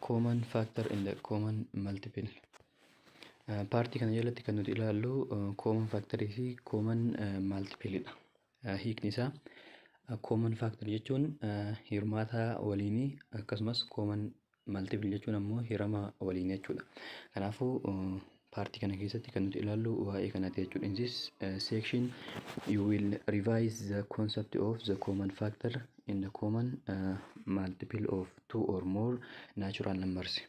common factor in the common multiple. Paartii kana jalatti kan nuti ilaallu common factor fi common multiple dha. Hiikni isaa common factor jechuun hirmaata waliinii akkasumas common multiple jechuun ammoo hirama waliinii jechuudha. Kanaafuu paartii kana keessatti kan nuti ilaallu waa'ee kanaati jechuudha. In this section you will revise the concept of the common factor in the common multiple of two or more natural numbers.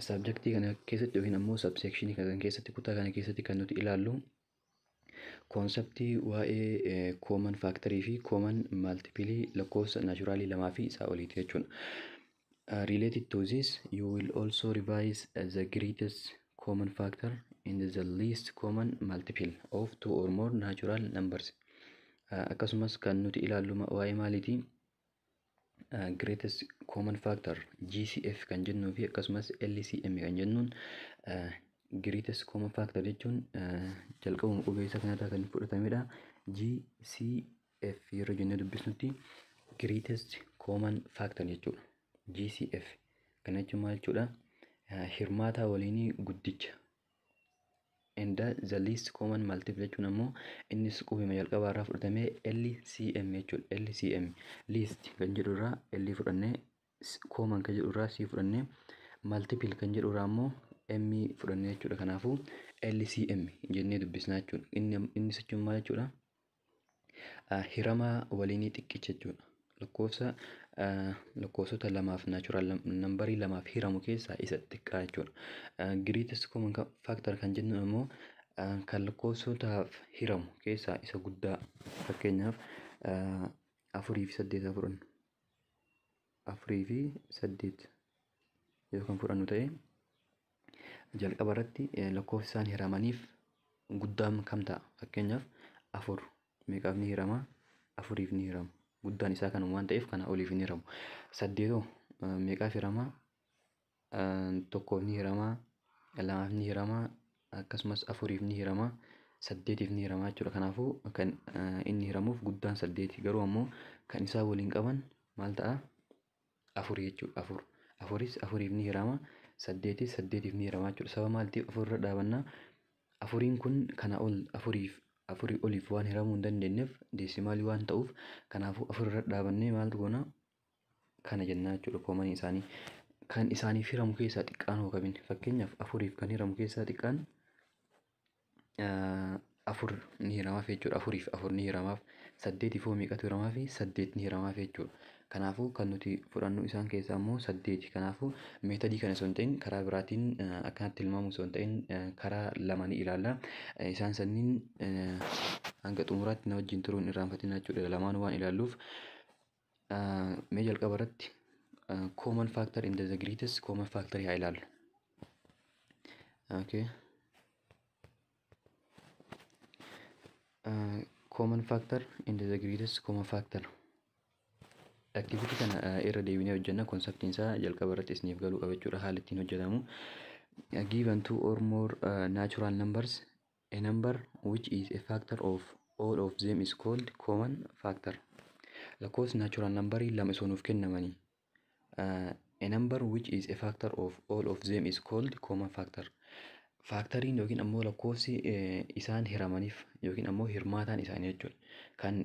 Subjectii kana keessatti yookiin ammoo subsection kana keessatti kutaa kana keessatti kan nuti ilaallu konseptii waa'ee common factorii fi common multiple lakkoofsa naturally lamaa fi isaa oliiti jechuudha. Related to this, you will also revise the greatest common factor and the least common multiple of two or more natural numbers. Akkasumas kan nuti ilaallu waa'ee maaliiti? Greatest common factor GCF kan jennuu fi akkasumas LCM kan jennuun greatest common factor jechuun jalqabuma qubeessa kanarraa kan fudhatamedha. GCF yeroo jennee dubbisnutti greatest common factor jechuudha. GCF kana jechuun maal jechuudha? Hirmaata waliinii guddicha. And the least common multiple jechuun ammoo innis qubuma jalqabaa irraa fudhatamee LCM jechuudha. LCM least kan jedhu irraa L fudhannee common kan jedhu irraa C fudhannee multiple kan jedhu irraa ammoo M fudhannee jechuudha. Kanaafuu LCM jennee dubbisnaa jechuudha. Innis jechuun maal jechuudha? Hirama waliinii xiqqicha jechuudha. Lakkoofsota lamaaf natural nambarii lamaaf hiramu keessaa isa xiqqaa jechuudha. Greatest common factor kan jennu ammoo kan lakkoofsotaaf hiramu keessaa isa guddaa. Fakkeenyaaf 4 fi 8 fudhannu. 4 fi 8 yoo kan fudhannu ta'e jalqaba irratti lakkoofsi isaan hiramaniif guddaan kam ta'a? Fakkeenyaaf 4 meeqaaf ni hirama? 4f ni hiramu. Guddaan isaa kan waan ta'eef kana oliif ni hiramu. 8 meeqaaf hirama? 1f ni hirama, 2f ni hirama, akkasumas 4f ni hirama, 8f ni hirama jechuudha. Kanaafuu kan inni hiramuuf guddaan 8 garuu ammoo kan isaa waliin qaban maal ta'a? 4 jechuudha. 4 4f ni hirama, 8f ni hirama jechuudha. Sababa maaliitiif 4 irra dhaabannaa? 4 kun kana ol 4 oliif waan hiramuu hin dandeenyeef deesimaalii waan ta'uuf kanaafuu 4 irra dhaabannee maal goona? Kana jennaa jechuudha. Common isaanii kan isaaniif hiramu keessaa xiqqaan hoo qabin. Fakkeenyaaf 4f kan hiramu keessaa xiqqaan 4 ni hiramaaf jechuudha. 4f 4 ni hiramaaf, 8f hoo meeqatu hiramaaf? 8 ni hiramaaf jechuudha. Kanaafuu kan nuti fudhannu isaan keessaa immoo 8. Kanaafuu meetadii kana osoo hin ta'in karaa biraatiin akkanatti tilmaamu osoo hin ta'in karaa lama ni ilaalla. Isaan sanniin hanga xumuraatti na wajjin turuun irraanfatina jechuudha. Lamaan waan ilaalluuf mee jalqaba irratti common factor in the greatest common factor haa ilaallu. Okay. Common factor in the greatest common factor. Activity kana irra deebinee hojjenna. Konseptiin isaa jalqaba irratti isiniif galuu qaba jechuudha. Haala ittiin hojjetamu. Given two or more natural numbers, a number which is a factor of all of them is called common factor. Lakkoofsi natural numberii lama osoo nuuf kennamanii a number which is a factor of all of them is called common factor. Factoriin yookiin ammoo lakkoofsi isaan hiramaniif yookiin ammoo hirmaataan isaanii jechuudha. Kan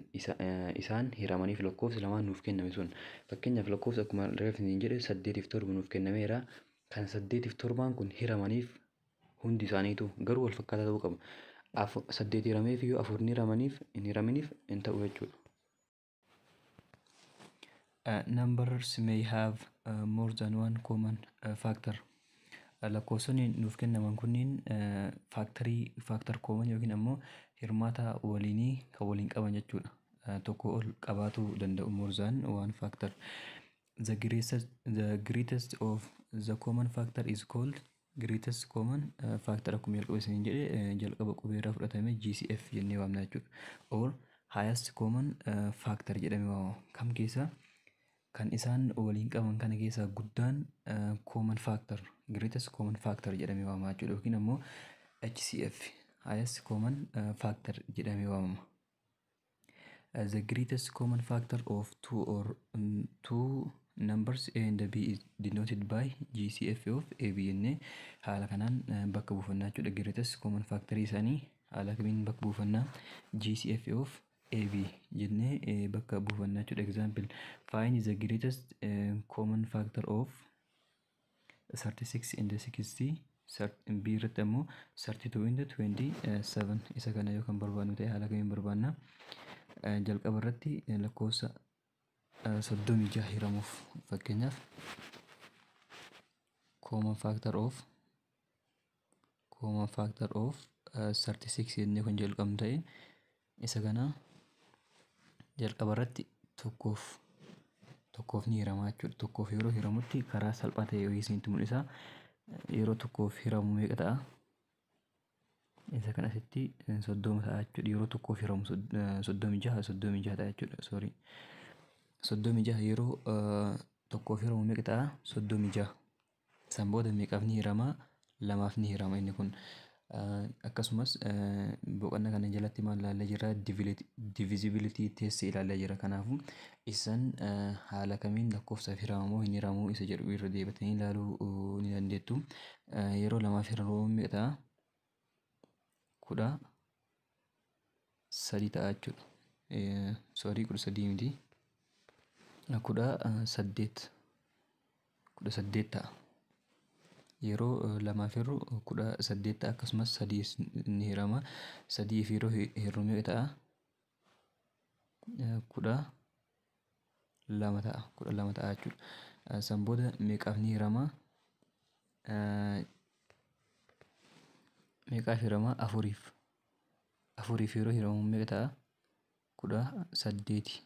isaan hiramaniif lakkoofsi lamaan nuuf kenname sun fakkeenyaaf lakkoofsa akkuma reefniin jedhe 8 fi 7 nuuf kennameera. Kan 8 fi 7 kun hiramaniif hundi isaaniitu garuu wal fakkaataa ta'uu qaba. 8 hirameef yoo 4 ni hiramaniif hin hiraminiif hin ta'u jechuudha. Numbers may have more than one common factor. Lakkoofsonni nuuf kennaman kunniin factor common yookiin ammoo hirmaata waliinii kan waliin qaban jechuudha. Tokko ol qabaatuu danda'u more than one factor. The greatest of the common factor is called greatest common factor. Akkuma jalqaba isiniin jedhe jalqaba qubeerraa fudhatame GCF jennee waamna jechuudha. Or highest common factor jedhamee waamama. Kam keessaa? Kan isaan waliin qaban kana keessaa guddaan common factor greatest common factor jedhamee waamama jechuudha. Yookiin ammoo HCF highest common factor jedhamee waamama. The greatest common factor of two numbers A and B is denoted by GCF of AB jennee haala kanaan bakka buufannaa jechuudha. Greatest common factor isaanii haala kamiin bakka buufannaa GCF of AB jennee bakka buufannaa jechuudha. Example, find the greatest common factor of 36 and 60. B irratti ammoo 32 and 27 isa kana yoo kan barbaannu ta'e haala kamiin barbaanna. Jalqaba irratti lakkoofsa 36 hiramuuf fakkeenyaaf common factor of 36 jennee kan jalqabnu ta'e isa kana jalqaba irratti tokkoof ni hirama jechuudha. Tokkoof yeroo hiramutti karaa salphaa ta'e yoo isinitti mul'isa. Yeroo tokkoof hiramu meeqa ta'a? Isa kan asitti 30 ta'a jechuudha. Yeroo tokkoof hiramu 36 ta'a jechuudha. Sorry. 36 yeroo tokkoof hiramu meeqa ta'a? 36. San booda meeqaaf ni hirama? Lamaaf ni hirama inni kun. Akkasumas boqonnaa kana jalatti maal ilaallee jira? Divisibility test ilaallee jira. Kanaafuu isaan haala kamiin lakkoofsaaf hirama moo hin hiramu isa jedhu irra deebatanii ilaaluu ni dandeettu. Yeroo lamaaf hiramu meeqa ta'a? 13 ta'a jechuudha. Sorry 13 miti. 18 ta'a. Yeroo lamaaf hirru 18 ta'a. Akkasumas 3 ni hirama. 3 fi yeroo hirru meeqa ta'a? 12 ta'a. 12 ta'a jechuudha. San booda meeqaaf ni hirama? Meeqaaf hirama? Afuriif yeroo hiramu meeqa ta'a? 18.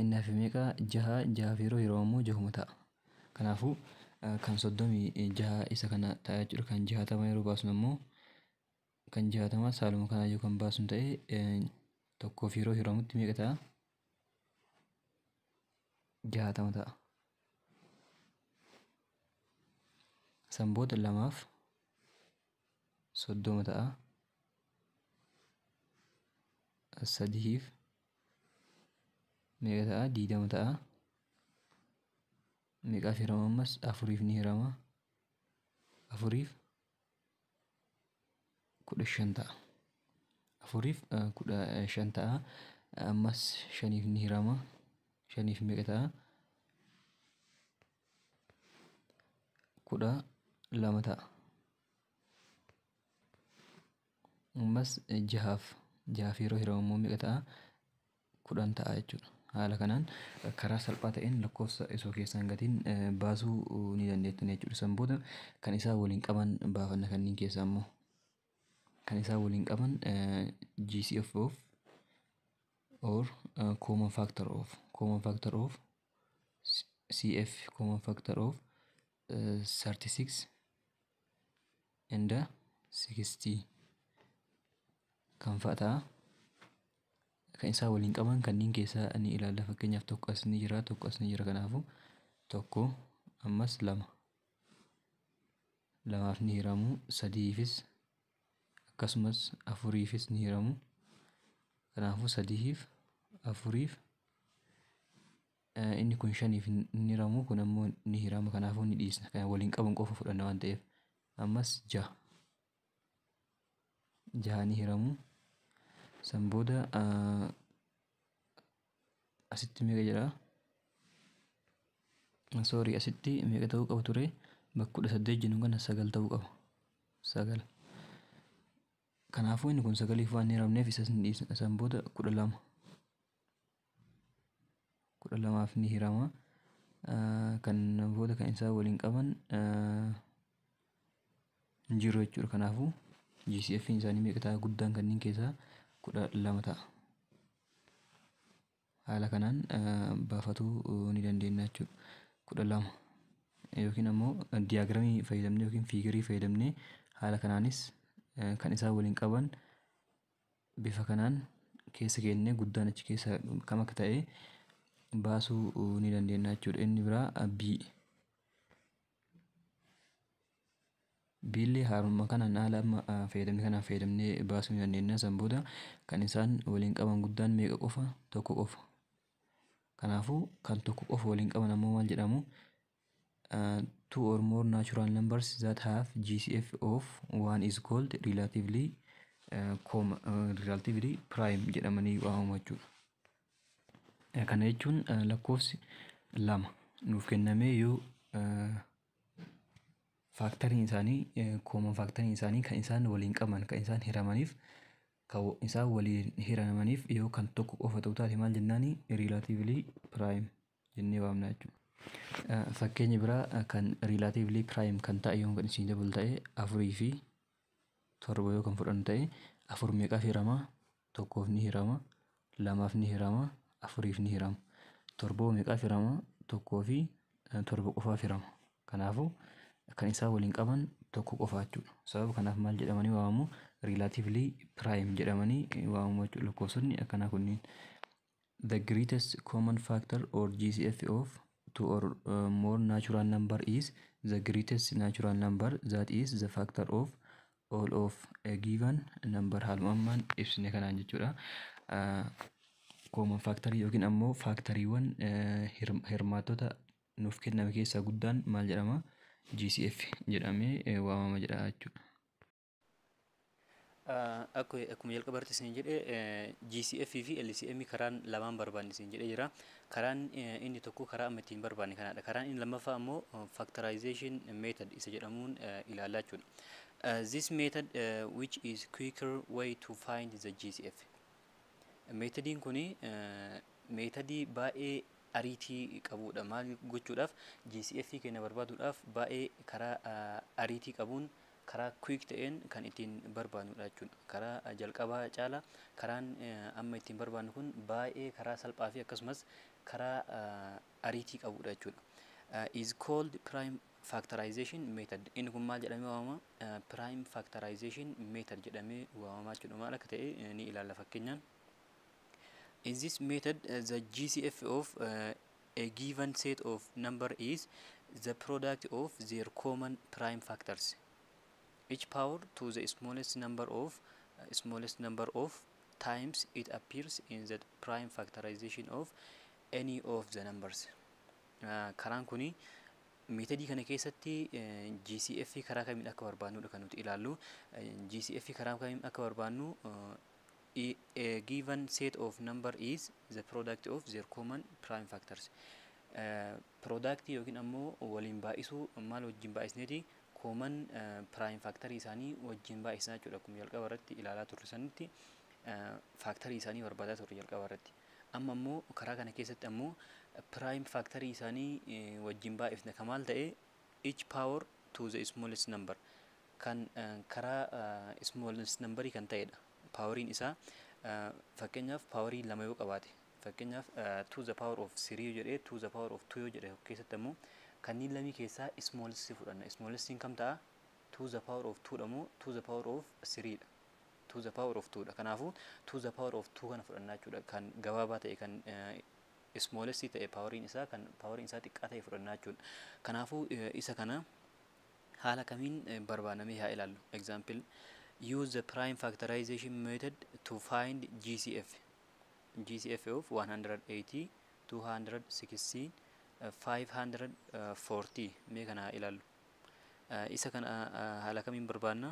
Inni hafe meeqa? 6 fi yeroo hiramu immoo 6 ta'a. Kanaafuu kan 36 isa kana ta'a jechuudha. Kan 60 yeroo baasnu immoo kan 60 saaluma kanaa yoo kan baasnu ta'e tokkoof yeroo hiramutti meeqa ta'a? 60 ta'a. San booda lamaaf 30 ta'a. Sadiif meeqa ta'a? 20 ta'a. Meeqaaf hirama ammas? Afuriif ni hirama. Afuriif 15 ta'a. Afuriif 15 ta'a. Ammas shaniif ni hirama. Shaniif meeqa ta'a? 12 ta'a. Ammas jahaaf yeroo hiramu immoo meeqa ta'a? 10 ta'a jechuudha. Haala kanaan karaa salphaa ta'een lakkoofsa isoo keessaan gatiin baasuu ni dandeettan jechuudha. San booda kan isaa waliin qaban baafanna. Kanneen keessaa immoo kan isaa waliin qaban GCF of or common factor of CF common factor of 36 and 60 kan fa'a ta'a. Kan isaa waliin qaban kanneen keessaa ni ilaalla. Fakkeenyaaf tokko as ni jira. Kanaafuu tokko ammas 2. Lamaaf ni hiramu. 3fis akkasumas 4fis ni hiramu. Kanaafuu 3f 4f inni kun 5f ni hiramu. Kun ammoo ni hirama. Kanaafuu ni dhiisna. Kan waliin qaban qofa fudhanna waan ta'eef. Ammas 6 ni hiramu. San booda asitti meeqa jedha? Sorry, asitti meeqa ta'uu qaba ture? Bakka 18 jennu kana 9 ta'uu qaba. 9. Kanaafuu inni kun 9f waan hin hiramneef isas ni dhiisna. San booda 12. 12f ni hirama. Kan booda kan isaa waliin qaban hin jiru jechuudha. Kanaafuu GCF isaanii meeqa ta'a? Guddaan kanneen keessaa 12 ta'a. Haala kanaan baafatuu ni dandeenya jechuudha. 12 yookiin ammoo diyaagiraamii fayyadamnee yookiin fiigarii fayyadamnee haala kanaanis kan isaa waliin qaban bifa kanaan keessa keennee guddaan achi keessa kam akka ta'e baasuu ni dandeenya jechuudha. Inni biraa biillee haaruma kanaan haala amma fayyadamnee baasuu ni dandeenya. San booda kan isaan waliin qaban guddaan meeqa qofa? Tokko qofa. Kanaafuu kan tokko qofa waliin qaban ammoo maal jedhamu? Two or more natural numbers that have GCF of 1 is called relatively prime jedhamanii waamamu jechuudha. Kana jechuun lakkoofsi lama nuuf kennamee yoo faaktariin isaanii common faaktariin isaanii kan isaan waliin qaban kan isaan hiramaniif yoo kan tokko qofa ta'u taate maal jennaani? Relatively prime jennee waamna jechuudha. Fakkeenyi biraa kan relatively prime kan ta'e yoo kan isin dabal ta'e 4 fi 7 yoo kan fudhannu ta'e 4 meeqaaf hirama? Tokkoof ni hirama, lamaaf ni hirama, 4f ni hirama. 7 meeqaaf hirama? Tokkoo fi 7 qofaaf hirama. Kanaafuu kan isaan waliin qaban tokko qofa jechuudha. Sababa kanaaf maal jedhamanii waamamu? Relatively prime jedhamanii waamamu jechuudha lakkoofsonni akkanaa kunniin. The greatest common factor or GCF of two or more natural number is the greatest natural number that is the factor of all of a given number. Haaluma ammaan ibsine kanaan jechuudha. Common factor yookiin ammoo faaktariiwwan hirmaattota nuuf kenname keessaa guddaan maal jedhama? GCF jedhamee waamama jedha jechuudha. Akkuma jalqabarratti isin jedhe GCF fi LCM karaan lamaan barbaanne isin jedhee jira. Karaan inni tokko karaa amma ittiin barbaanne kanaadha. Karaan inni lammaffaa ammoo factorization method isa jedhamuun ilaallaa jechuudha. This method which is quicker way to find the GCF. Meetodiin kuni meetodii baay'ee ariitii qabudha. Maal gochuudhaaf? GCF keenya barbaaduudhaaf baay'ee karaa ariitii qabuun karaa quick ta'een kan ittiin barbaannudha jechuudha. Karaa jalqabaa caala karaan amma ittiin barbaannu kun baay'ee karaa salphaa fi akkasumas karaa ariitii qabudha jechuudha. Is called prime factorization method. Inni kun maal jedhamee waamama? Prime factorization method jedhamee waamama jechuudha. Maal akka ta'e ni ilaalla fakkeenyaan. In this method, the GCF of a given set of number is the product of their common prime factors. Each power to the smallest number of times it appears in the prime factorization of any of the numbers. Karaan kuni meetodii kana keessatti GCF karaa kamiin akka barbaannudha kan nuti ilaallu. GCF karaa kamiin akka barbaannu a given set of number is the product of their common prime factors. Product yookiin ammoo waliin baay'isuu maal wajjin baay'isneeti? Common prime factor isaanii wajjin baay'isnaa jechuudha. Akkuma jalqaba irratti ilaalaa turre sanitti factory isaanii barbaadaa turre jalqaba irratti. Amma ammoo karaa kana keessatti ammoo prime factory isaanii wajjin baay'isna kan maal ta'e? Each power to the smallest number kan karaa smallest number kan ta'edha. Poweriin isaa fakkeenyaaf powerii lama yoo qabaate fakkeenyaaf to the power of 3 yoo jedhee to the power of 2 yoo jedhe keessatti ammoo kanneen lamii keessaa smallest fudhanna. Smallestiin kam ta'a? To the power of 2 dha moo to the power of 3 dha? To the power of 2 dha. Kanaafuu to the power of 2 kana fudhannaa jechuudha. Kan gabaabaa ta'e kan smallest ta'e poweriin isaa kan poweriin isaa xiqqaa ta'e fudhannaa jechuudha. Kanaafuu isa kana haala kamiin barbaadamee haa ilaallu. Example, use the prime factorization method to find GCF. GCF of 180, 260, 540 mee kana ilaallu. Isa kana haala kamiin barbaanna?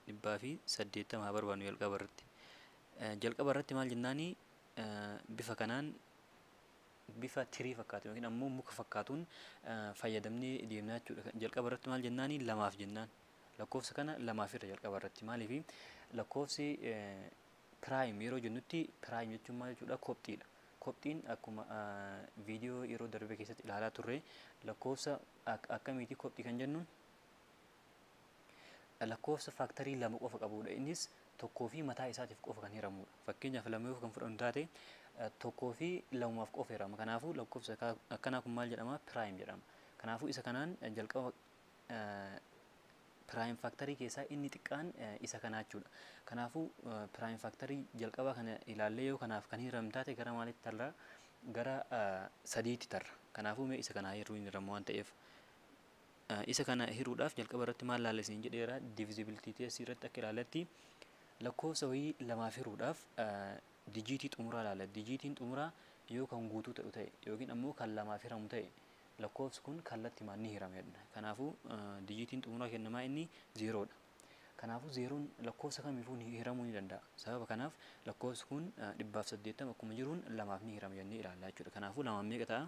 180 haa barbaannu jalqaba irratti. Jalqaba irratti maal jennaani? Bifa kanaan bifa tirii fakkaatu yookiin ammoo muka fakkaatuun fayyadamnee deemnaa jechuudha. Jalqaba irratti maal jennaani? Lamaaf jennaan. Lakkoofsa kana lamaaf irra jalqaba irratti. Maaliif lakkoofsi prime yeroo jennutti prime jechuun maal jechuudha? Kopxiidha. Kopxiin akkuma viidiyoo yeroo darbe keessatti ilaalaa turre lakkoofsa akkamiiti kopxii kan jennuun? Lakkoofsa faaktarii lama qofa qabudha. Innis tokkoo fi mataa isaatiif qofa kan hiramudha. Fakkeenyaaf lama yoo kan fudhannu taate tokkoo fi lamumaaf qofa hirama. Kanaafuu lakkoofsa akkanaa kun maal jedhama? Prime jedhama. Kanaafuu isa kanaan jalqaba prime factory keessaa inni xiqqaan isa kanaa jechuudha. Kanaafuu prime factory jalqaba kana ilaallee yoo kanaaf kan hiramu taate gara maalitti tarra? Gara 3tti tarra. Kanaafuu mee isa kana hiruu hin hiramu waan ta'eef isa kana hiruudhaaf jalqaba irratti maal ilaalla isin jedheera? Divisibility test irratti akka ilaallatti lakkoofsa wayii lamaaf hiruudhaaf dijiitii xumuraa ilaalla. Dijiitiin xumuraa yoo kan guutuu ta'u ta'e yookiin ammoo kan lamaaf hiramu ta'e lakkoofsi kun kallattiimaan ni hirama jedhna. Kanaafuu dijiitiin xumuraa kennamaa inni zeeroodha. Kanaafuu zeeroon lakkoofsa kamiifuu hiramuu ni danda'a. Sababa kanaaf lakkoofsi kun 180 akkuma jiruun lamaaf ni hirama jennee ilaalla jechuudha. Kanaafuu lamaan meeqa ta'a?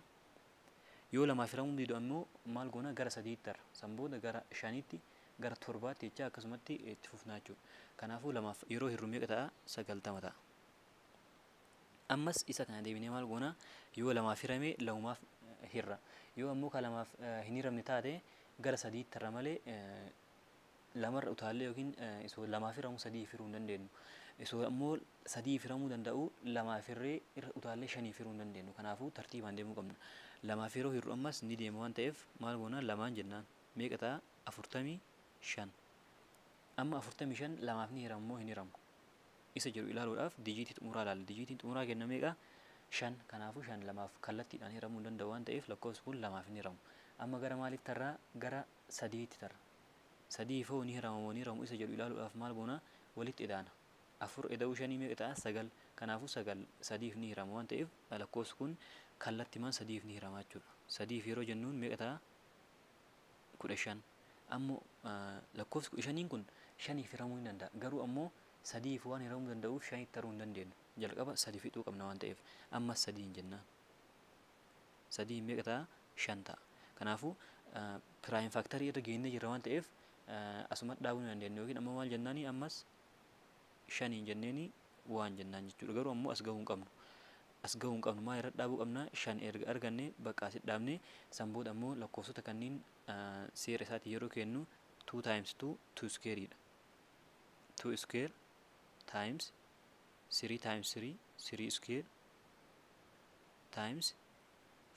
Yoo lamaaf hiramuu didu ammoo maal goona gara sadiitti tarra. San booda gara shaniitti gara torbaatti jecha akkasumatti itti fufnaa jechuudha. Kanaafuu lamaaf yeroo hirru meeqa ta'a? 90 ta'a. Ammas isa kana deebinee maal goona? Yoo lamaaf hirame lamumaaf hirra. Yoo ammoo kan lamaaf hin hiramne taate gara sadiitti tarra malee lamarra utaallee yookiin isoo lamaaf hiramu sadiif hiruu hin dandeenyu. Isoo ammoo sadiif hiramuu danda'u lamaaf hirree irra utaallee shaniif hiruu hin dandeenyu. Kanaafuu tartiibaan deemuu qabna. Lamaaf yeroo hirru ammas ni deema waan ta'eef maal goona? Lamaan jennaan meeqa ta'a? 45. Amma 45 lamaaf ni hiramu moo hin hiramu? Isa jedhu ilaaluudhaaf dijiitii xumuraa ilaalla. Dijiitiin xumuraa kenna meeqa? 5. Kanaafuu 5 lamaaf kallattiidhaan hiramuu hin danda'u waan ta'eef lakkoofsi kun lamaaf hin hiramu. Amma gara maaliif tarraa? Gara sadiitti tarra. Sadiif hoo ni hirama moo ni hiramu? Isa jedhu ilaaluudhaaf maal goona? Walitti idaana. 4 ida'uu 5 meeqa ta'a? 9. Kanaafuu 9 sadiif ni hirama waan ta'eef lakkoofsi kun kallattiimaan sadiif ni hirama jechuudha. Sadiif yeroo jennuun meeqa ta'a? 15. Ammoo lakkoofsi 15 kun shaniif hiramuu ni danda'a. Garuu ammoo sadiif waan hiramuu danda'uuf shanitti taruu hin dandeenyu. Jalqaba sadi fixuu qabna waan ta'eef ammas sadiin jennaan. Sadiin meeqa ta'a? 5 ta'a. Kanaafuu piraayim faaktarii irra geennee jirra waan ta'eef asumatti dhaabuu ni dandeenya yookiin ammoo maal jennaani ammas shaniin jenneeni waan jennaan jechuudha. Garuu ammoo as gahuu hin qabnu. As gahuu hin qabnu maal irra dhaabuu qabna? 5 erga arganne bakka asitti dhaabne san booda ammoo lakkoofsota kanneen seera isaatii yeroo kennu 2 times 2 2 square dha. 2 square times 3 times 3 3 square times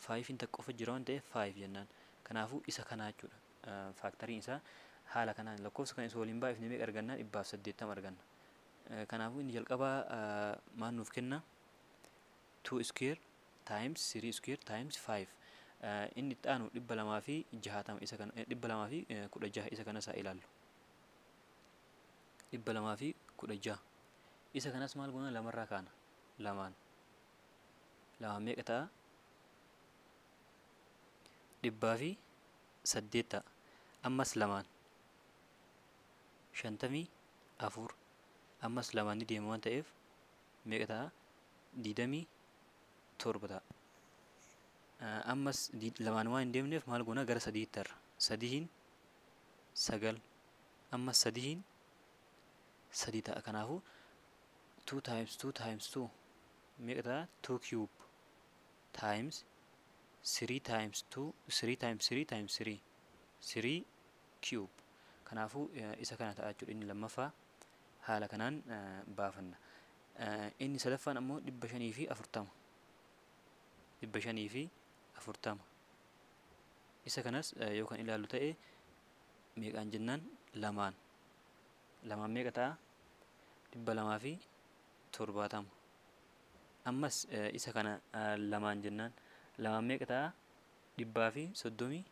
5 inta qofa jira waan ta'eef 5 jennaan. Kanaafuu isa kana jechuudha. Faaktariin isaa haala kanaan lakkoofsa kana isa waliin baay'ifne meeqa arganna? 180 arganna. Kanaafuu inni jalqabaa maal nuuf kenna? 2 square times 3 square times 5. Inni itti aanu 260 isa kana 216 isa kanas haa ilaallu. 216 isa kanas maal goona? Lamarraa kaana. Lamaan meeqa ta'a? 108 ta'a. Ammas lamaan 54. Ammas lamaan ni deema waan ta'eef meeqa ta'a? 27 ta'a. Ammas lamaan waan hin deemneef maal goona? Gara sadiitti tarra. Sadiin 9. Ammas sadiin 3 ta'a. Kanaafuu 2 times 2 times 2 meeqa ta'a? 2 cube times 3 times 2 3 times 3 times 3 3 cube. Kanaafuu isa kana ta'a jechuudha. Inni lammaffaa haala kanaan baafanna. Inni sadaffaan ammoo 540. 540. Isa kanas yoo kan ilaallu ta'e meeqaan jennaan? Lamaan meeqa ta'a? 270. Ammas isa kana lamaan jennaan lamaan meeqa ta'a? 135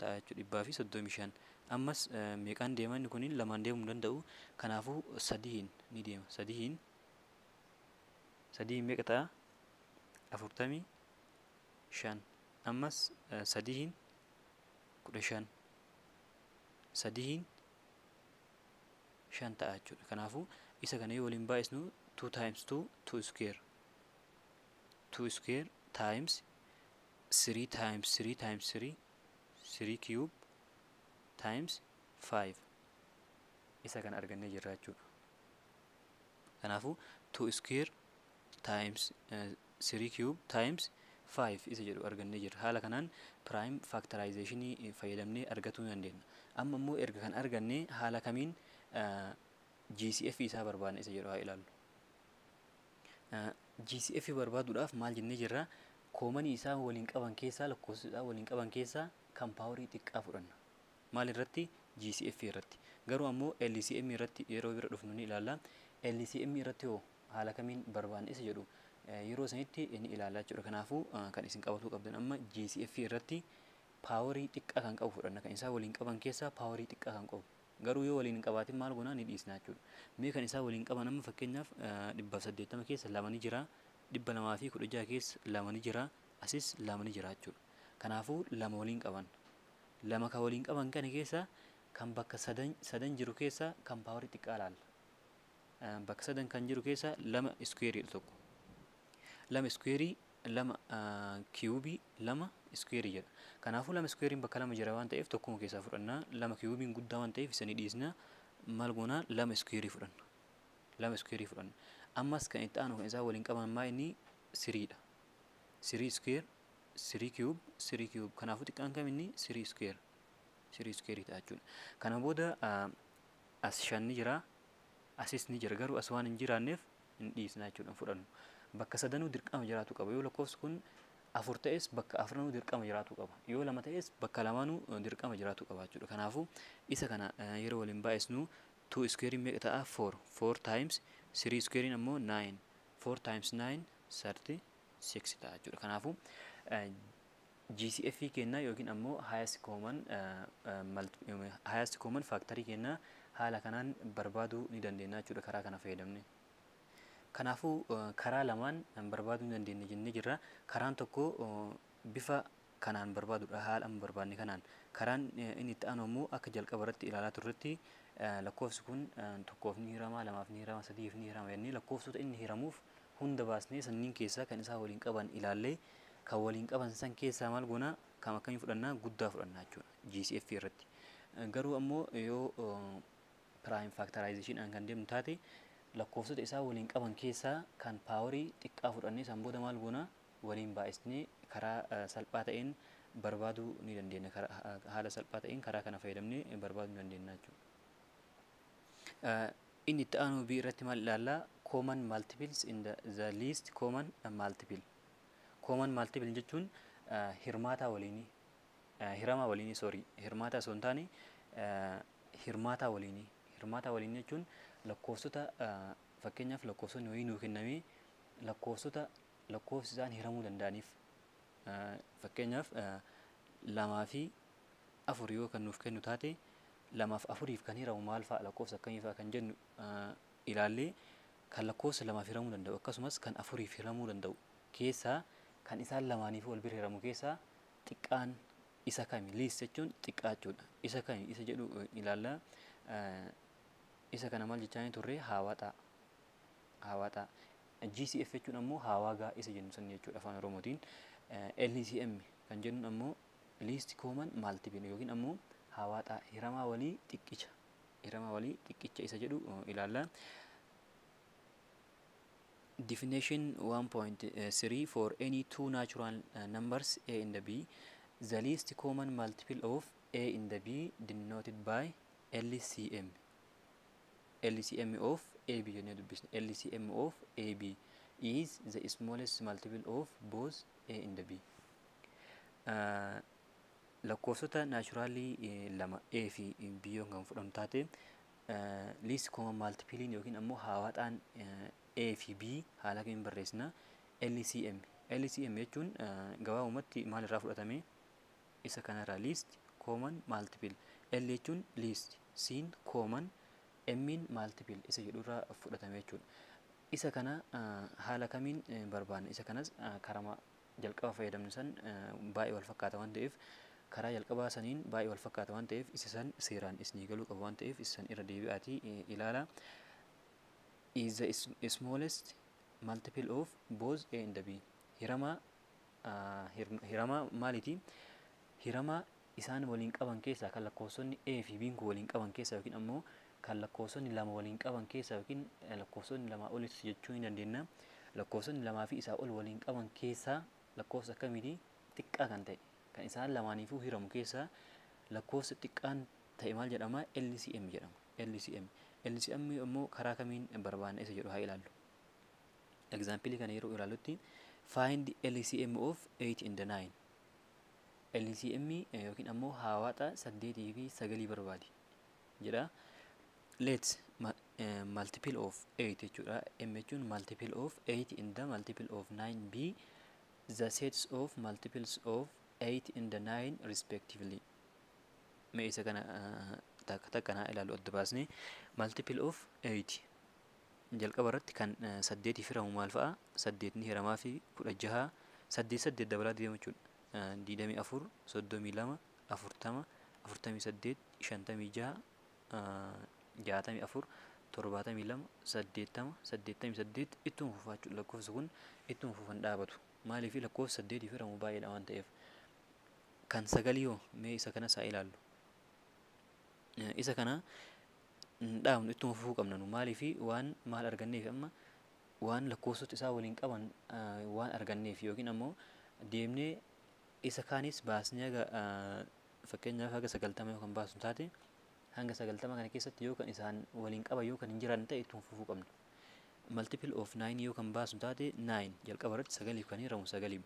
ta'a jechuudha. 135. Ammas meeqaan deema inni kun lamaan deemuu hin danda'u. Kanaafuu sadiin ni deema. Sadiin meeqa ta'a? 45. Ammas sadiin 15. Sadiin 5 ta'a jechuudha. Kanaafuu isa kana yoo waliin baay'isnu 2 times 2 2 square 2 square times 3 times 3 times 3 3 cube times 5 isa kana argannee jirra jechuudha. Kanaafuu 2 square times 3 cube times 5 isa jedhu argannee jirra. Haala kanaan prime factorizationii fayyadamnee argachuu ni dandeenya. Amma immoo erga kan arganne haala kamiin GCF isaa barbaadna isa jedhu haa ilaallu. GCF barbaaduudhaaf maal jennee jirra? Koomanii isaa waliin qaban keessaa lakkoofsa isaa waliin qaban keessaa kan paaworii xiqqaa fudhanna. Maal irratti? GCF irratti. Garuu ammoo LCM irratti yeroo bira dhufnu ni ilaalla. LCM irratti hoo haala kamiin barbaadna isa jedhu yeroo sanitti ni ilaalla jechuudha. Kanaafuu kan isin qabatuu qabdan amma GCF irratti paaworii xiqqaa kan qabu fudhanna. Kan isaa waliin qaban keessaa paaworii xiqqaa kan qabu. Garuu yoo waliin hin qabaatin maal goonaa ni dhiisna jechuudha. Mee kan isaa waliin qaban amma fakkeenyaaf 180 keessa 2 ni jira, 216 keessa 2 ni jira, asis 2 ni jira jechuudha. Kanaafuu 2 waliin qaban. 2 kan waliin qaban kana keessa kan bakka sadan jiru keessa kan paawarii xiqqaa ilaalla. Bakka sadan kan jiru keessa 2 iskuweerii tokko. 2 iskuweerii 2 kiyuubii 2 iskuweerii jedha. Kanaafuu 2 iskuweeriin bakka 2 jira waan ta'eef tokkuma keessaa fudhannaa. 2 kiyuubiin guddaa waan ta'eef isa ni dhiisna. Maal goonaa 2 iskuweerii fudhanna. 2 iskuweerii fudhanna. Ammas kan itti aanu kan isaa waliin qaban maa inni 3dha. 3 iskuweer 3 kiyuub 3 kiyuub. Kanaafuu xiqqaan kam inni 3 iskuweer. 3 iskuweerii ta'a jechuudha. Kana booda as 5 ni jira. Asis ni jira, garuu as waan hin jiraanneef hin dhiisna jechuudha, fudhannu. Bakka sadanuu dirqama jiraatu qaba. Yoo lakkoofsi kun 4 ta'es bakka 4 dirqama jiraatu qaba. Yoo 2 ta'es bakka 2 dirqama jiraatu qaba jechuudha. Kanaafuu isa kana yeroo waliin baay'isnu 2 iskuweeriin meeqa ta'a? 4. 4 times 3 iskuweeriin ammoo 9. 4 times 9 36 ta'a jechuudha. Kanaafuu GCF kennaa yookiin ammoo highest common factorii kennaa haala kanaan barbaaduu ni dandeenya jechuudha, karaa kana fayyadamne. Kanaafuu karaa lamaan barbaaduu ni dandeenya jennee jirra. Karaan tokko bifa kanaan barbaadudha, haala amma barbaadne kanaan. Karaan inni itti aanu ammoo akka jalqaba irratti ilaalaa turretti lakkoofsi kun tokkoof ni hirama, lamaaf ni hirama, sadiif ni hirama jennee lakkoofsota inni hiramuuf hunda baasnee sanniin keessaa kan isaa waliin qaban ilaallee kan waliin qaban san keessaa maal goonaa kam akkamii fudhannaa? Guddaa fudhannaa jechuudha GCF irratti. Garuu ammoo yoo prime factorization kan deemnu taate lakkoofsota isaa waliin qaban keessaa kan paawarii xiqqaa fudhannee san booda maal goonaa waliin baay'isnee karaa salphaa ta'een barbaaduu ni dandeenya. Haala salphaa ta'een karaa kana fayyadamnee barbaaduu ni dandeenya jechuudha. Inni itti aanu B irratti maal ilaallaa? Common multiples in the least common multiple. Common multiple jechuun hirmaataa waliinii, hiramaa waliinii, sorry, hirmaataa osoo hin taane hirmaataa waliinii. Hirmaataa waliinii jechuun lakkoofsota fakkeenyaaf lakkoofsonni wayii nuu kennamee lakkoofsi isaan hiramuu danda'aniif fakkeenyaaf 2 fi 4 yoo kan nuuf kennu taate 2 fi 4 kan hiramu maal fa'a, lakkoofsa akkamii fa'a kan jennu ilaallee kan lakkoofsa 2 hiramuu danda'u akkasumas kan 4 hiramuu danda'u keessaa kan isaan lamaaniif wal bira hiramu keessaa xiqqaan isa kami? Least jechuun xiqqaa jechuudha. Isa kami? Isa jedhu ilaallaa. Isa kana maal jechaa turre? Hawaaxaa. Hawaaxaa. GCF jechuun ammoo hawaagaa isa jennu san jechuudha afaan Oromootiin. LCM kan jennu ammoo least common multiple yookiin ammoo hawaaxaa, hiramaa walii xiqqicha. Hiramaa walii xiqqicha isa jedhu ilaallaa. Definition 1.3 for any two natural numbers a and b, the least common multiple of a and b denoted by LCM. LCM of AB, LCM of AB is the smallest multiple of both a and b. Lakkoofsota naturally lama a fi b yoo kan fudhannu taate least common multiple yookiin ammoo hawaaxaan A fi B haala kamiin barreessina? LCM. LCM jechuun gabaabumatti maal irraa fudhatame? Isa kanarraa least common multiple. L jechuun least, C common, M multiple isa jedhurraa fudhatame jechuudha. Isa kana haala kamiin barbaanna? Isa kanas karaa jalqaba fayyadamnu san baay'ee wal fakkaata waan ta'eef karaa jalqabaa saniin baay'ee wal fakkaata waan ta'eef isa san seeraan isinii galuu qabu waan ta'eef isa san irra deebi'aatii ilaala. Is the smallest multiple of both A and B. Hirama maaliti? Hirama isaan waliin qaban keessaa kan lakkoofsonni A fi B kun waliin qaban keessaa yookiin ammoo kan lakkoofsonni lama waliin qaban keessaa yookiin lakkoofsonni lama olis jechuu ni dandeenya. Lakkoofsonni lamaa fi isaa ol waliin qaban keessaa lakkoofsa akkamiiti? Xiqqaa kan ta'e kan isaan lamaaniifuu hiramu keessaa lakkoofsa xiqqaan ta'e maal jedhama? LCM jedhama. LCM. LCM ammoo karaa kamiin barbaanna isa jedhu haa ilaallu. Example kana yeroo ilaallutti find LCM of 8 and 9. LCM yookiin ammoo hawaaxa 8 fi 9 barbaadi jedha. Let's multiple of 8 jechuudha. M jechuun multiple of 8 and the multiple of 9 be the sets of multiples of 8 and 9 respectively. Mee isa kana takka takkanaa ilaalu adda baasnee multiple of 8 jalqaba irratti kan 8 hiramu maal fa'a 8 ni hiramaa fi 16 8 dabalaa deemu jechuudha. 24 32 40 48 56 64 72 80 88 ittuma fufaa jechuudha. Lakkoofsi kun ittuma fufan dhaabatu maaliif lakkoofsa 8 hiramu baay'eedha waan ta'eef. Kan sagalii hoo mee isa kana isaa ilaallu. Isa kana dhaabnu ittuma fufuu qabna nu maaliif waan maal arganneef amma waan lakkoofsota isaa waliin qaban waan arganneef yookiin ammoo deemnee isa kaanis baasnee fakkeenyaaf haga 90 yoo kan baasu taate hanga 90 kana keessatti yoo kan isaan waliin qaban yoo kan hin jiran ta'e ittuma fufuu qabna. Multiple of 9 yoo kan baasu taate 9 jalqaba irratti 9 kan hiramu 9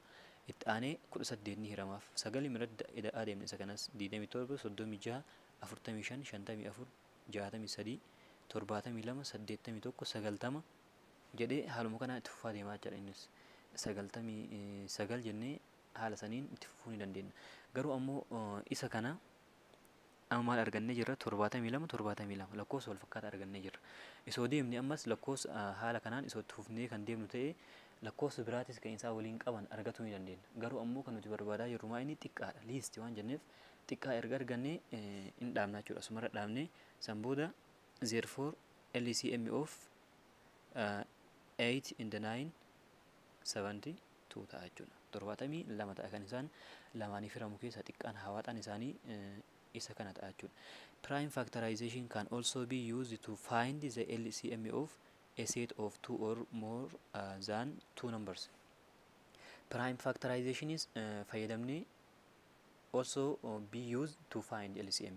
itti aanee 18 ni hiramaaf 9 irratti adeemne isa kanas 27 36 45 54 63 72 81 90 jedhee haaluma kana itti fufaa deemaa jira innis 99 jennee haala saniin itti fufuu ni dandeenya. Garuu ammoo isa kana amma maal argannee jirra 72 lakkoofsa wal fakkaataa argannee jirra. Isoo deemne ammas lakkoofsa haala kanaan isoo itti fufnee kan deemnu ta'ee lakkoofsa biraatis kan isaa waliin qaban argatuu ni dandeenya. Garuu ammoo kan nuti barbaadaa jirru maa inni xiqqaadha liisti waan jenneef xiqqaa erga argannee hin dhaabna jechuudha. Asumarra dhaabnee san booda therefore LCM of 8 in the 9 72 ta'a jechuudha. 72 ta'a kan isaan lamaaniif hiramu keessa xiqqaan hawaaxaan isaanii isa kana ta'a jechuudha. Prime factorization can also be used to find the LCM of a set of 2 or more than 2 numbers. Prime factorization is fayyadamnee also be used to find LCM.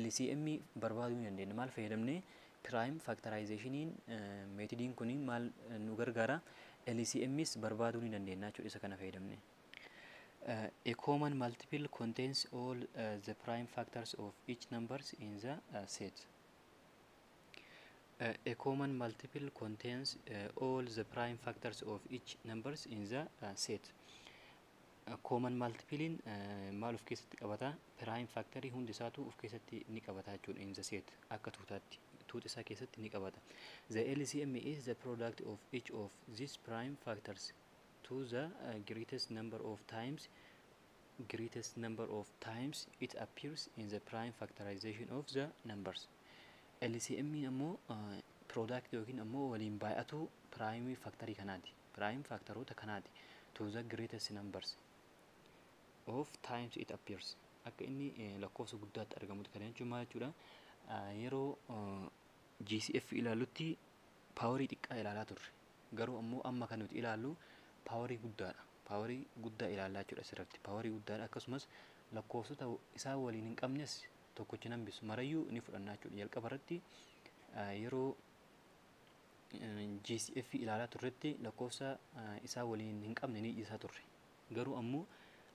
LCM barbaaduu ni dandeenya. Maal fayyadamnee prime factorizationiin meetodiin kun maal nu gargaara LCMs barbaaduu ni dandeenya jechuudha isa kana fayyadamnee. A common multiple contains all the prime factors of each numbers in the set. A common multiple contains all the prime factors of each numbers in the set. Common multiple maal of keessatti qabata prime factory hundi isaatu of keessatti ni qabata jechuudha in the set akka tuutaatti tuuta isaa keessatti ni qabata. The LCM is the product of each of these prime factors to the greatest number of times it appears in the prime factorization of the numbers. LCM ammoo product yookiin ammoo waliin baay'atu prime factory kanaati. Prime factoroota kanaati to the greatest numbers of times it appears. Akka inni lakkoofsa guddaatti argamutti kan jechuun maal jechuudha yeroo GCF ilaalutti paawarii xiqqaa ilaalaa turre. Garuu ammoo amma kan nuti ilaallu paawarii guddaadha. Paawarii guddaa ilaalaa jechuudha asirratti. Paawarii guddaadha akkasumas lakkoofsota isaa waliin hin qabnes tokkochi nambisu marayyuu ni fudhannaa jechuudha. Jalqaba irratti yeroo GCF ilaalaa turretti lakkoofsa isaa waliin hin qabne ni dhiisaa turre. Garuu ammoo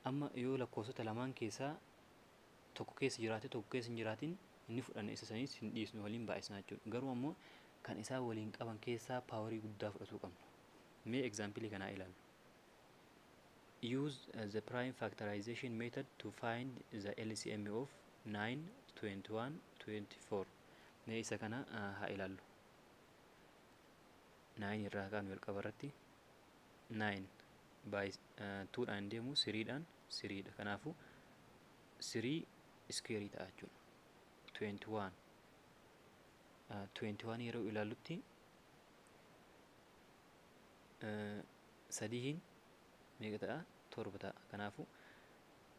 amma yoo lakkoofsota lamaan keessaa tokko keessa jiraate tokko keessa hin jiraatin inni fudhanne isa sanis hin dhiisnu waliin baay'isnaa jechuudha. Garuu ammoo kan isaa waliin qaban keessaa paawarii guddaa fudhatuu qabna. Mee example kana ilaalu. Use the prime factorization method to find the LCM of 9, 21, 24. Mee isa kana haa ilaallu. 9 irraa kaanu jalqaba irratti 9 by 2 dhaan deemu 3 dhaan 3 dha. Kanaafuu 3 square ta'a jechuudha. 21 yeroo ilaallutti sadiin meeqa ta'a? 7 ta'a. Kanaafuu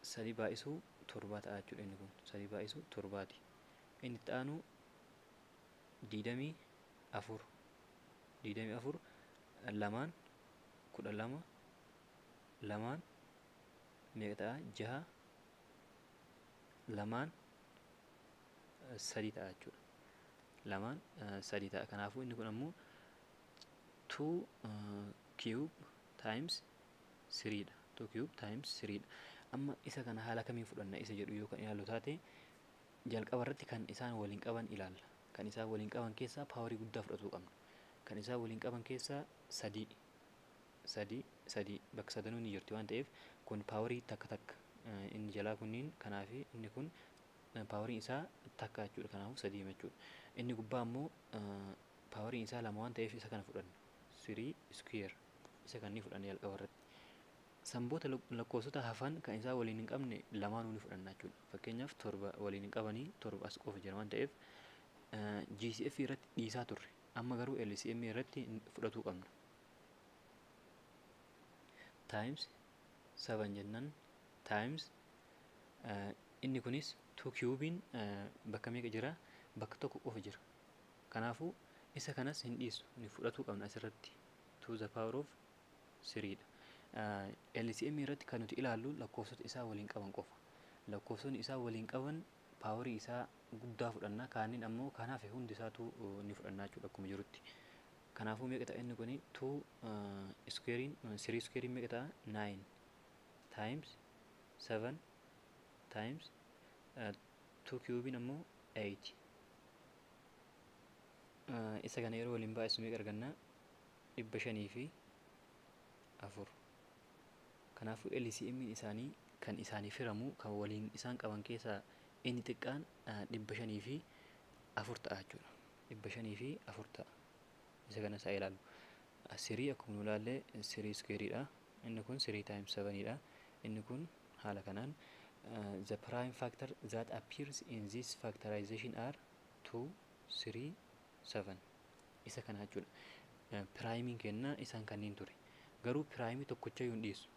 3 baay'isuu 7 ta'a jechuudha inni kun. 3 baay'isuu 7ti. Inni itti aanu 24 lamaan 12 lamaan meeqa ta'a? 6 lamaan 3 ta'a jechuudha. Lamaan 3 ta'a. Kanaafuu inni kun ammoo 2 cube times 3 dha. 2 cube times 3 dha. Amma isa kana haala kamiin fudhanna isa jedhu yoo kan ilaallu taate jalqaba irratti kan isaan waliin qaban ilaalla. Kan isaan waliin qaban keessaa paawarii guddaa fudhatuu qabna. Kan isaan waliin qaban keessaa 3 bakka sadanuu ni jirti waan ta'eef kun paawarii takka takka inni jalaa kunniin kanaafi inni kun paawariin isaa takka jechuudha. Kanaafuu 3 jechuudha. Inni gubbaa immoo paawariin isaa 2 waan ta'eef isa kana fudhanna. 3 square isa kan ni fudhanne jalqaba irratti. Sanboota lakkoofsota hafan kan isaa waliin hin qabne lamaanuu ni fudhanna jechuudha. Fakkeenyaaf 7 waliin hin qabanii 7 as qofa jira waan ta'eef GCF irratti dhiisaa turre. Amma garuu LCM irratti fudhatuu qabna. Times 7 jennaan times inni kunis 2 cubiin bakka meeqa jira? Bakka tokko qofa jira. Kanaafuu isa kanas hin dhiisu ni fudhatuu qabna asirratti. 2 the power of 3 dha. LCM irratti kan nuti ilaallu lakkoofsota isaa waliin qaban qofa. Lakkoofsonni isaa waliin qaban paawarii isaa guddaa fudhanna. Kaaniin ammoo kanaaf hundi isaatu ni fudhanna jechuudha akkuma jirutti. Kanaafuu meeqa ta'a inni kuni 2 squarein 3 squarein meeqa ta'a? 9 times 7 times 2 cubein ammoo 8. Isa kana yeroo waliin baay'isu meeqa arganna? 500 fi 4. Kanaafuu LCM isaanii kan isaaniif hiramu kan waliin isaan qaban keessaa inni xiqqaan 500 fi 4 ta'a jechuudha. 500 fi 4 ta'a. Isa kana isaa ilaallu. 3 akkuma nu ilaalle 3 squareidha. Inni kun 3 times 7dha. Inni kun haala kanaan the prime factor that appears in this factorization are 2, 3, 7. Isa kana jechuudha. Prime kenna isaan kanneen ture. Garuu prime tokkochayyuu hin dhiisu.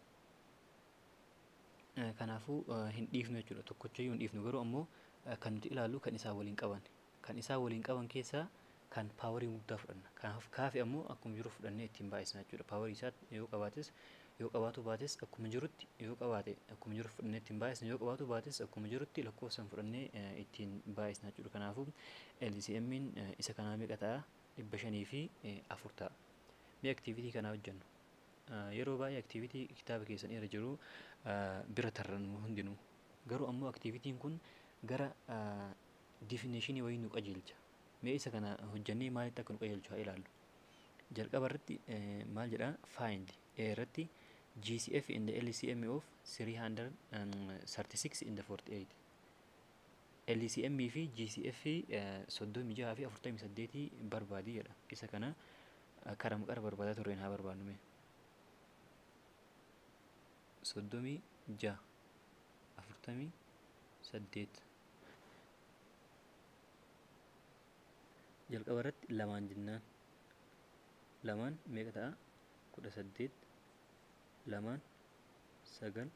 Kanaafuu hin dhiifnu jechuudha. Tokkochayyuu hin dhiifnu garuu ammoo kan nuti ilaallu kan isaa waliin qaban. Kan isaa waliin qaban keessaa kan paawarii guddaa fudhanna. Kanaaf kaafe ammoo akkuma jiru fudhannee ittiin baay'isna jechuudha. Paawarii isaa yoo qabaatu baates akkuma jirutti yoo qabaate akkuma jiru fudhannee ittiin baay'isna. Yoo qabaatu baates akkuma jirutti lakkoofsan fudhannee ittiin baay'isna jechuudha. Kanaafuu LCM'n isa kanaa meeqa ta'a? 500 fi 4 ta'a. Mee activity kanaa hojjennu. Yeroo baay'ee activity kitaaba keessan irra jiru bira tarrannu hundinuu. Garuu ammoo activity'n kun gara definition wayii nu qajeelcha. Mee isa kana hojjennee maalitti akka nu qajeelchu haa ilaallu. Jalqaba irratti maal jedha? Find irratti GCF in the LCM of 336 in the 48. LCM fi GCF 36 fi 48 barbaadi jedha. Isa kana karaa maqaa barbaadaa turreen haa barbaannu. 36 48 jalqaba irratti lamaan jennaan. Lamaan meeqa ta'a? 18 lamaan 9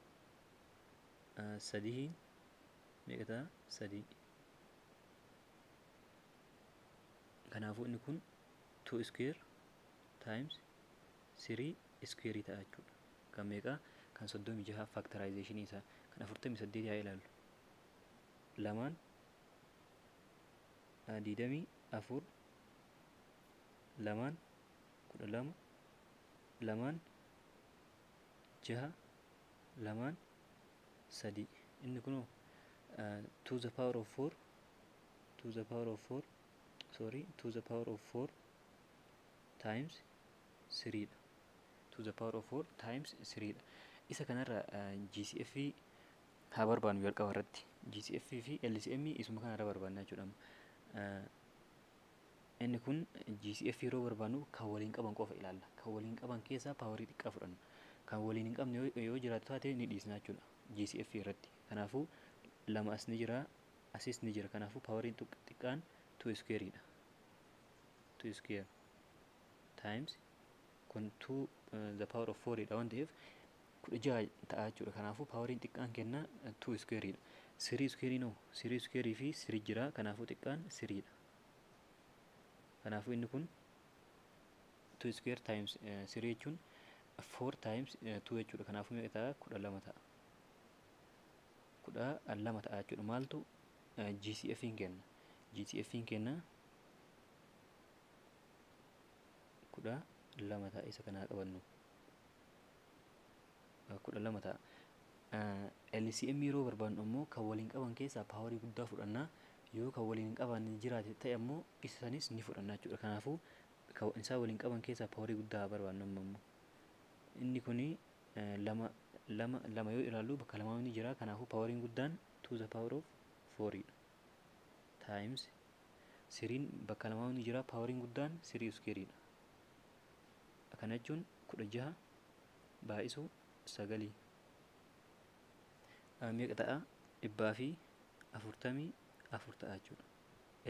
sadiin meeqa ta'a? 3. Kanaafuu inni kun 2 square times 3 square ta'a jechuudha. Kan meeqa? Kan 36 factorization isaa. Kan 48 haa ilaallu. Lamaan 24 lamaan 12 lamaan 6 lamaan 3. Inni kunoo 2 the power of 4 2 the power of 4 2 the power of 4 times 3 dha. 2 the power of 4 times 3 dha. Isa kanarra GCF haa barbaannu jalqaba irratti. GCF fi LCM isuma kanarra barbaannaa jechuudha. Inni kun GCF yeroo barbaannu kan waliin qaban qofa ilaalla. Kan waliin qaban keessaa paawarii xiqqaa fudhanna. Kan waliin hin qabne yoo jiraatu taate ni dhiisna jechuudha GCF irratti. Kanaafuu lama as ni jira, asis ni jira. Kanaafuu paawariin xiqqaan 2 square dha. 2 square times kun 2 the power of 4 dha waan ta'eef 16 ta'a jechuudha. Kanaafuu paawariin xiqqaan kenna 2 square dha. 3 square no 3 square fi 3 jira. Kanaafuu xiqqaan 3 dha. Kanaafuu inni kun 2 square times 3 jechuun 4 times 2 jechuudha. Kanaafuu meeqa ta'a? 12 ta'a. 12 ta'a jechuudha. Maaltu GCF'n kenna? GCF'n kenna 12 ta'a. Isa kanaa qabannu 12 ta'a. LCM yeroo barbaannu ammoo kan waliin qaban keessaa paawarii guddaa fudhannaa. Yoo kan waliin qaban jiraate ta'e ammoo isanis ni fudhannaa jechuudha. Kanaafuu kan isaa waliin qaban keessaa paawarii guddaa barbaannu ammoo. Inni kuni lama yoo ilaallu bakka lamaa ni jira. Kanaafuu paawariin guddaan 2 the power of 4 times 3 bakka lamaan ni jira paawariin guddaan 3 square dha. Kana jechuun 16 baay'isu 9 meeqa ta'a? 144 ta'a jechuudha.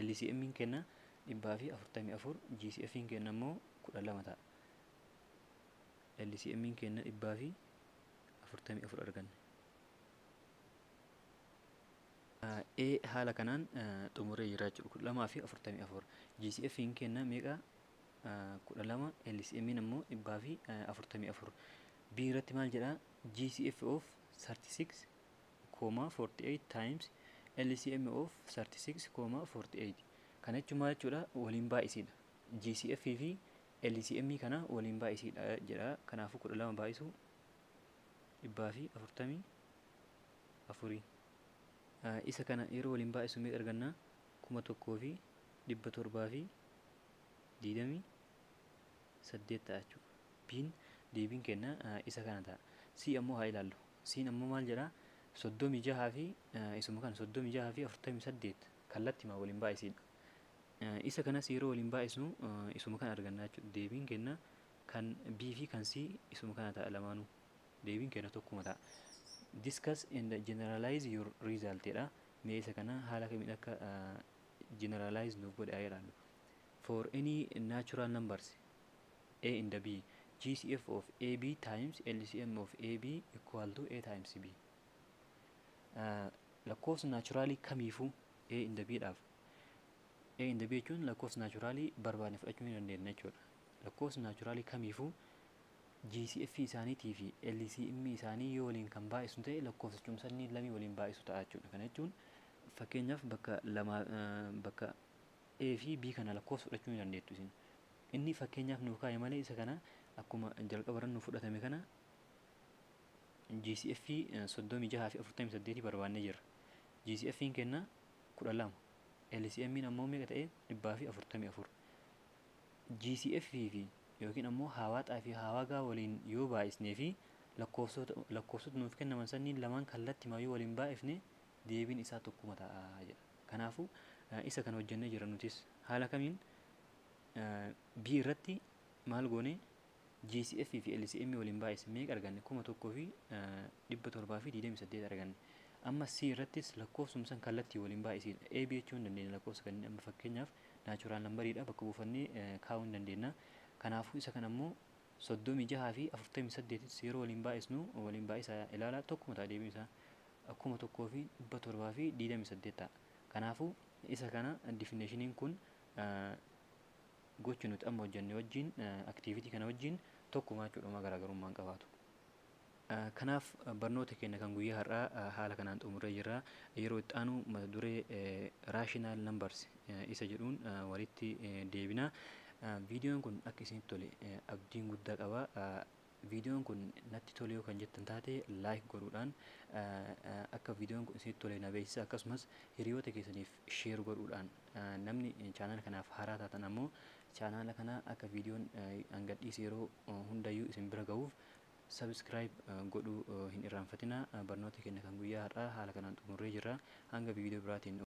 LCM'n kenna 144, GCF'n kenna immoo 12 ta'a. LCM'n kenna 144 arganne. Haala kanaan xumuree jira jechuudha. 12 fi 44. GCF'n kenna meeqa? 12, LCM'n immoo 144. B irratti maal jedha? GCF of 36,48 times LCM of 36,48. Kana jechuun maal jechuudha? Waliin baay'isidha. GCF fi LCM kana waliin baay'isidha jedha. Kanaafuu 12 baay'isu 144. Isa kana yeroo waliin baay'isu meeqa arganna? 1,728 ta'a jechuudha. B'n deebiin kenna isa kana ta'a. C ammoo haa ilaallu. C'n ammoo maal jedha? 36 fi isuma kana 36 fi 48 kallattiima waliin baay'isidha. Isa kanas yeroo waliin baay'isnu isuma kana arganna jechuudha. Deebiin kenna kan B fi kan C isuma kana ta'a lamaanuu. Deebiin kenna tokkuma ta'a. Discuss and generalize your result jedha. Mee isa kana haala kamiin akka generalize nuuf godhe haa ilaallu. For any natural numbers A and B, GCF of AB times LCM of AB equal to A times B. Lakkoofsa naachuraalii kamiifuu A and B dhaaf. A and B jechuun lakkoofsa naachuraalii barbaadne fudhachuu ni dandeenya jechuudha. Lakkoofsa naachuraalii kamiifuu GCF isaaniitii fi LCM isaanii yoo waliin kan baay'isu ta'e lakkoofsa cumsanii lamii waliin baay'isu ta'a jechuudha. Kana jechuun fakkeenyaaf bakka A fi B kana lakkoofsa fudhachuu ni dandeettu isin. Inni fakkeenyaaf nuuf kaa'e malee isa kana akkuma jalqaba irratti nuuf fudhatame kana GCF 36 fi 48 barbaannee jirra. GCF'n kenna 12. LCM'n ammoo meeqa ta'e? 144. GCF fi yookiin ammoo hawaaxaa fi hawaagaa waliin yoo baay'isnee fi lakkoofsota nuuf kennaman sanniin lamaan kallattiima yoo waliin baay'ifne deebiin isaa tokkuma ta'a jedha. Kanaafuu isa kana hojjennee jira nutis. Haala kamiin B irratti maal goone GCF fi LCM waliin baay'isne meeqa arganne? 1,728 arganne. Amma C irrattis lakkoofsuma san kallattii waliin baay'isidha. AB jechuu hin dandeenya lakkoofsa kanneen amma fakkeenyaaf naachuraal nambariidha bakka buufannee kaa'uu hin dandeenya. Kanaafuu isa kana immoo 36 fi 48 yeroo waliin baay'isnu waliin baay'isa ilaala tokkuma ta'a deebiin isaa 1,728 ta'a. Kanaafuu isa kana definitionin kun gochi nuti amma hojjenne wajjin activity kana wajjin tokkuma jechuudha garaagarummaa hin qabaatu. Kanaaf barnoota keenya kan guyyaa har'aa haala kanaan xumuree jirra. Yeroo itti aanu mata duree rational numbers isa jedhuun walitti deebina. Viidiyoon kun akka isinitti tole abdiin guddaa qaba. Viidiyoon kun natti tole yoo kan jettan taate like godhuudhaan akka viidiyoon kun isinitti tole na beeksisa. Akkasumas hiriyoota keessaniif share godhuudhaan namni chaanala kanaaf haaraa taatan ammoo chaanala kana akka viidiyoon gadhiise yeroo hundayyuu isin bira ga'uuf subscribe godhuu hin irraanfatina. Barnoota keenya kan guyyaa har'aa haala kanaan xumurree jirra. Hanga viidiyoo biraatiin